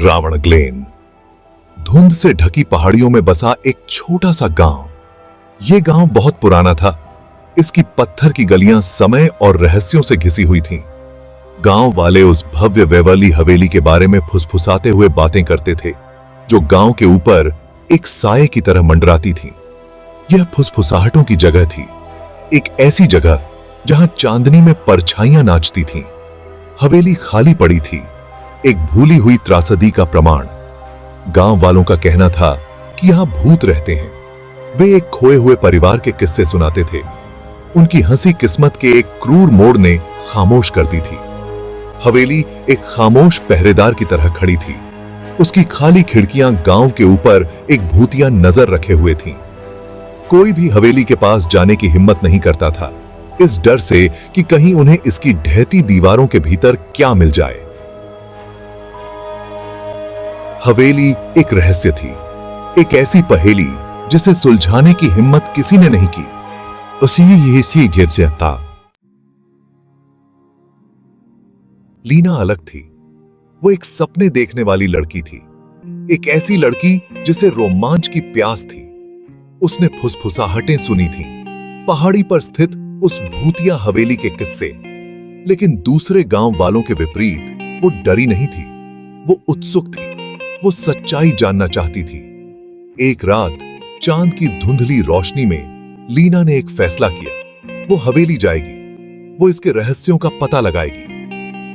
Ravan Glenn, धुंध से ढकी पहाड़ियों में बसा एक छोटा सा गांव। यह गांव बहुत पुराना था। इसकी पत्थर की गलियां समय और रहस्यों से घिसी हुई थीं। गांव वाले उस भव्य वेवर्ली हवेली के बारे में फुसफुसाते हुए बातें करते थे, जो गांव के ऊपर एक साये की तरह मंडराती थी। यह फुसफुसाहटों की जगह थी, एक ऐसी जगह जहां चांदनी में परछाइयां नाचती थीं। हवेली खाली पड़ी थी, एक भूली हुई त्रासदी का प्रमाण। गांव वालों का कहना था कि यहां भूत रहते हैं। वे एक खोए हुए परिवार के किस्से सुनाते थे। उनकी हंसी किस्मत के एक क्रूर मोड़ ने खामोश कर दी थी। हवेली एक खामोश पहरेदार की तरह खड़ी थी। उसकी खाली खिड़कियां गांव के ऊपर एक भूतिया नजर रखे हुए थीं। कोई भी हवेली के पास जाने की हिम्मत नहीं करता था, इस डर से कि कहीं उन्हें इसकी ढहती दीवारों के भीतर क्या मिल जाए। हवेली एक रहस्य थी, एक ऐसी पहेली जिसे सुलझाने की हिम्मत किसी ने नहीं की। उसी ही सी जैसे था। लीना अलग थी। वो एक सपने देखने वाली लड़की थी, एक ऐसी लड़की जिसे रोमांच की प्यास थी। उसने फुसफुसाहटें सुनी थीं, पहाड़ी पर स्थित उस भूतिया हवेली के किस्से। लेकिन दूसरे गांव वालों के विपरीत वो डरी नहीं थी, वो उत्सुक थी। वो सच्चाई जानना चाहती थी। एक रात चांद की धुंधली रोशनी में लीना ने एक फैसला किया। वो हवेली जाएगी, वो इसके रहस्यों का पता लगाएगी।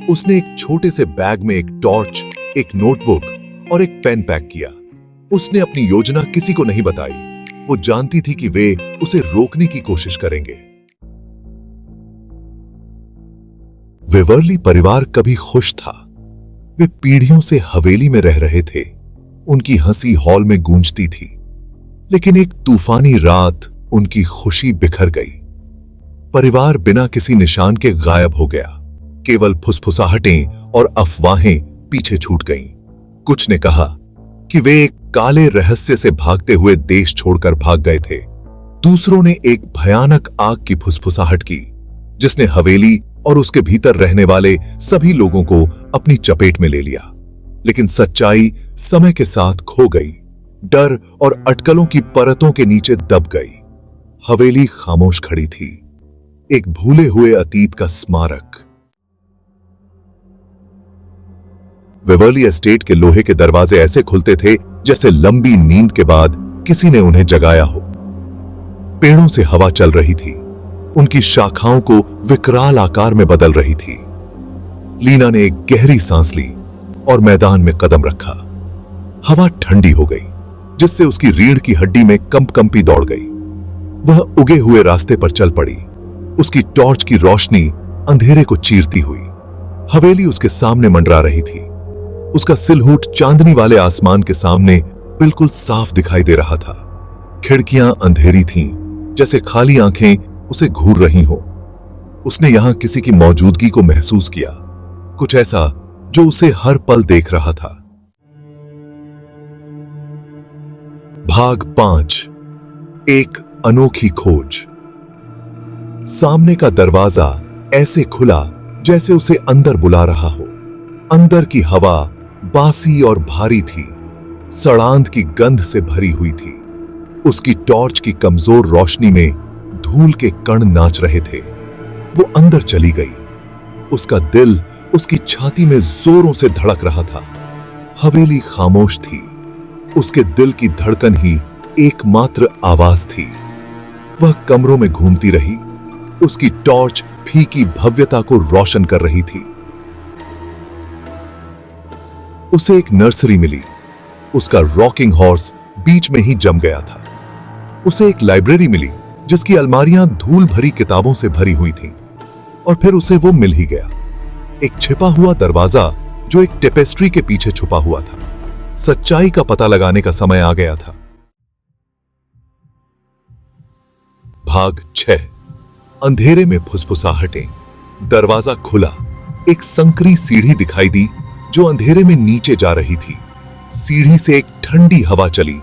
उसने एक छोटे से बैग में एक टॉर्च, एक नोटबुक और एक पेन पैक किया। उसने अपनी योजना किसी को नहीं बताई। वो जानती थी कि वे उसे रोकने की कोशिश करेंगे। वेवर्ली परिवार कभी खुश था। वे पीढ़ियों से हवेली में रह रहे थे। उनकी हंसी हॉल में गूंजती थी। लेकिन एक तूफानी रात उनकी खुशी बिखर गई। परिवार बिना किसी निशान के गायब हो गया। केवल फुसफुसाहटें और अफवाहें पीछे छूट गईं। कुछ ने कहा कि वे एक काले रहस्य से भागते हुए देश छोड़कर भाग गए थे। दूसरों ने एक भयानक आग की फुसफुसाहट की, जिसने हवेली और उसके भीतर रहने वाले सभी लोगों को अपनी चपेट में ले लिया। लेकिन सच्चाई समय के साथ खो गई, डर और अटकलों की परतों के नीचे दब गई। हवेली खामोश खड़ी थी, एक भूले हुए अतीत का स्मारक। वेवर्ली एस्टेट के लोहे के दरवाजे ऐसे खुलते थे जैसे लंबी नींद के बाद किसी ने उन्हें जगाया हो। पेड़ों से हवा चल रही थी, उनकी शाखाओं को विकराल आकार में बदल रही थी। लीना ने एक गहरी सांस ली और मैदान में कदम रखा। हवा ठंडी हो गई, जिससे उसकी रीढ़ की हड्डी में कंपकंपी दौड़ गई। वह उगे हुए रास्ते पर चल पड़ी। उसकी टॉर्च की रोशनी अंधेरे को चीरती हुई। हवेली उसके सामने मंडरा रही थी। उसका सिलहूट चांदनी वाले आसमान के सामने बिल्कुल साफ दिखाई दे रहा था। खिड़कियां अंधेरी थीं, जैसे खाली आंखें उसे घूर रही हो। उसने यहां किसी की मौजूदगी को महसूस किया, कुछ ऐसा जो उसे हर पल देख रहा था। भाग 5, एक अनोखी खोज। सामने का दरवाजा ऐसे खुला जैसे उसे अंदर बुला रहा हो। अंदर की हवा बासी और भारी थी, सड़ांध की गंध से भरी हुई थी। उसकी टॉर्च की कमजोर रोशनी में धूल के कण नाच रहे थे। वो अंदर चली गई। उसका दिल उसकी छाती में जोरों से धड़क रहा था। हवेली खामोश थी। उसके दिल की धड़कन ही एकमात्र आवाज थी। वह कमरों में घूमती रही। उसकी टॉर्च फीकी भव्यता को रोशन कर रही थी। उसे एक नर्सरी मिली। उसका रॉकिंग हॉर्स बीच में ही जम गया था। उसे एक लाइब्रेरी मिली, जिसकी अलमारियां धूल भरी किताबों से भरी हुई थीं। और फिर उसे वो मिल ही गया, एक छिपा हुआ दरवाजा जो एक टेपेस्ट्री के पीछे छुपा हुआ था। सच्चाई का पता लगाने का समय आ गया था। भाग 6, अंधेरे में फुसफुसाहटें। दरवाजा खुला। एक संकरी सीढ़ी दिखाई दी जो अंधेरे में नीचे जा रही थी। सीढ़ी से एक ठंडी हवा चली,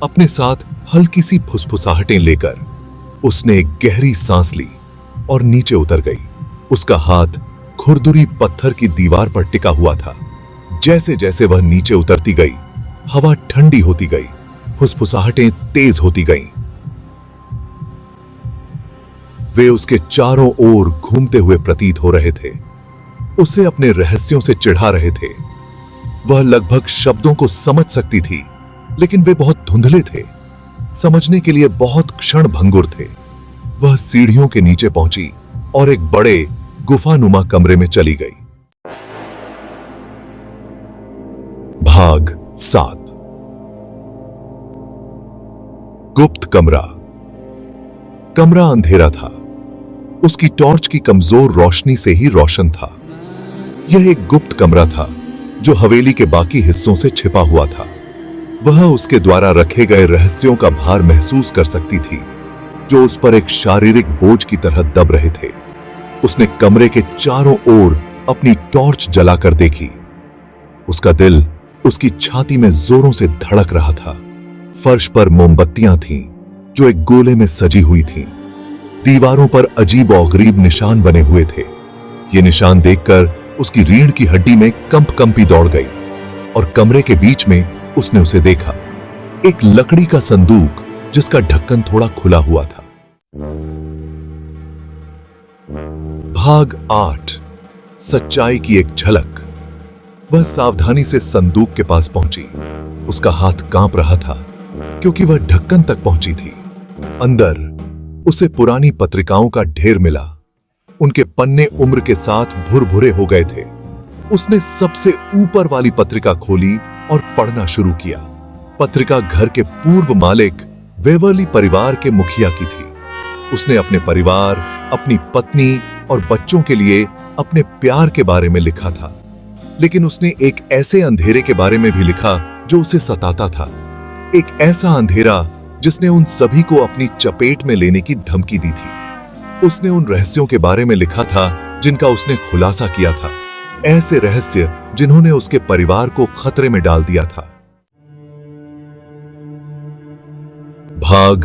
अपने साथ हल्की सी फुसफुसाहटें लेकर। उसने एक गहरी सांस ली और नीचे उतर गई। उसका हाथ खुरदुरी पत्थर की दीवार पर टिका हुआ था। जैसे जैसे वह नीचे उतरती गई, हवा ठंडी होती गई, फुसफुसाहटें तेज होती गईं। वे उसके चारों ओर घूमते हुए प्रतीत हो रहे थे, उसे अपने रहस्यों से चिढ़ा रहे थे। वह लगभग शब्दों को समझ सकती थी, लेकिन वे बहुत धुंधले थे, समझने के लिए बहुत क्षणभंगुर थे। वह सीढ़ियों के नीचे पहुंची और एक बड़े गुफानुमा कमरे में चली गई। भाग 7। गुप्त कमरा। कमरा अंधेरा था, उसकी टॉर्च की कमजोर रोशनी से ही रोशन था। यह एक गुप्त कमरा था जो हवेली के बाकी हिस्सों से छिपा हुआ था। वह उसके द्वारा रखे गए रहस्यों का भार महसूस कर सकती थी, जो उस पर एक शारीरिक बोझ की तरह दब रहे थे। उसने कमरे के चारों ओर अपनी टॉर्च जलाकर देखी। उसका दिल उसकी छाती में जोरों से धड़क रहा था। फर्श पर मोमबत्तियां थीं, जो एक गोले में सजी हुई थीं। दीवारों पर अजीब और गरीब निशान बने हुए थे। ये निशान देखकर उसकी रीढ़ की हड्डी में कंपी दौड़ गई और कमरे के बीच में उसने उसे देखा, एक लकड़ी का संदूक जिसका ढक्कन थोड़ा खुला हुआ था। भाग 8। सच्चाई की एक झलक। वह सावधानी से संदूक के पास पहुंची। उसका हाथ कांप रहा था क्योंकि वह ढक्कन तक पहुंची थी। अंदर उसे पुरानी पत्रिकाओं का ढेर मिला। उनके पन्ने उम्र के साथ भुरभुरे हो गए थे। उसने सबसे ऊपर वाली पत्रिका खोली और पढ़ना शुरू किया। पत्रिका घर के पूर्व मालिक वेवर्ली परिवार के मुखिया की थी। उसने अपने परिवार, अपनी पत्नी और बच्चों के लिए अपने प्यार के बारे में लिखा था, लेकिन उसने एक ऐसे अंधेरे के बारे में भी लिखा जो उसे सताता था। एक ऐसा अंधेरा जिसने उन सभी को अपनी चपेट में लेने की धमकी दी थी। उसने उन रहस्यों के बारे में लिखा था जिनका उसने खुलासा किया था, ऐसे रहस्य जिन्होंने उसके परिवार को खतरे में डाल दिया था। भाग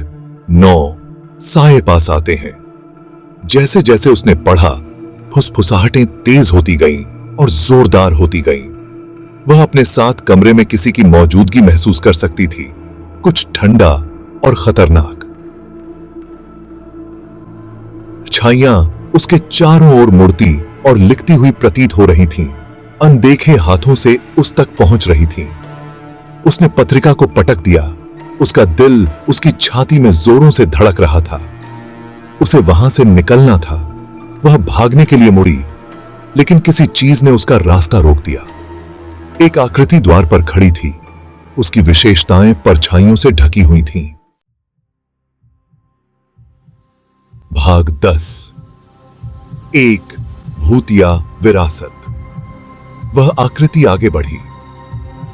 9। साए पास आते हैं। जैसे जैसे उसने पढ़ा, फुसफुसाहटें तेज होती गईं और जोरदार होती गईं। वह अपने साथ कमरे में किसी की मौजूदगी महसूस कर सकती थी, कुछ ठंडा और खतरनाक। छाइयां उसके चारों ओर मुड़ती और लिखती हुई प्रतीत हो रही थीं, अनदेखे हाथों से उस तक पहुंच रही थीं। उसने पत्रिका को पटक दिया। उसका दिल उसकी छाती में जोरों से धड़क रहा था। उसे वहां से निकलना था। वह भागने के लिए मुड़ी, लेकिन किसी चीज ने उसका रास्ता रोक दिया। एक आकृति द्वार पर खड़ी थी। उसकी विशेषताएं परछाइयों से ढकी हुई थीं। भाग 10। एक भूतिया विरासत। वह आकृति आगे बढ़ी।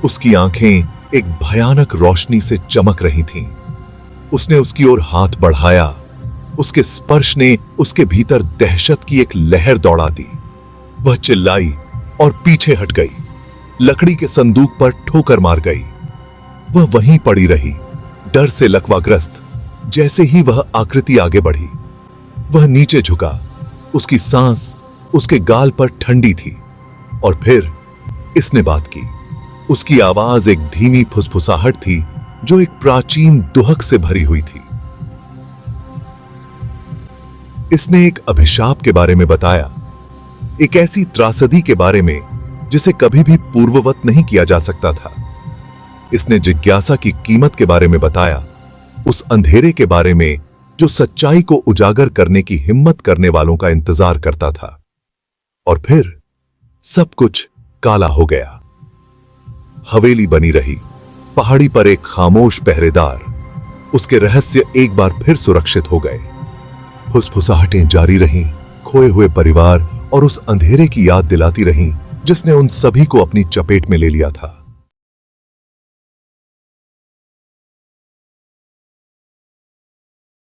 उसकी आंखें एक भयानक रोशनी से चमक रही थीं। उसने उसकी ओर हाथ बढ़ाया। उसके स्पर्श ने उसके भीतर दहशत की एक लहर दौड़ा दी। वह चिल्लाई और पीछे हट गई। लकड़ी के संदूक पर ठोकर मार गई। वह वहीं पड़ी रही, डर से लकवाग्रस्त। जैसे ही वह आकृति आगे बढ़ी, वह नीचे झुका। उसकी सांस उसके गाल पर ठंडी थी। और फिर इसने बात की। उसकी आवाज एक धीमी फुसफुसाहट थी जो एक प्राचीन दुहक से भरी हुई थी। इसने एक अभिशाप के बारे में बताया, एक ऐसी त्रासदी के बारे में जिसे कभी भी पूर्ववत नहीं किया जा सकता था। इसने जिज्ञासा की कीमत के बारे में बताया, उस अंधेरे के बारे में जो सच्चाई को उजागर करने की हिम्मत करने वालों का इंतजार करता था। और फिर सब कुछ काला हो गया। हवेली बनी रही, पहाड़ी पर एक खामोश पहरेदार। उसके रहस्य एक बार फिर सुरक्षित हो गए। फुसफुसाहटें जारी रहीं, खोए हुए परिवार और उस अंधेरे की याद दिलाती रहीं जिसने उन सभी को अपनी चपेट में ले लिया था।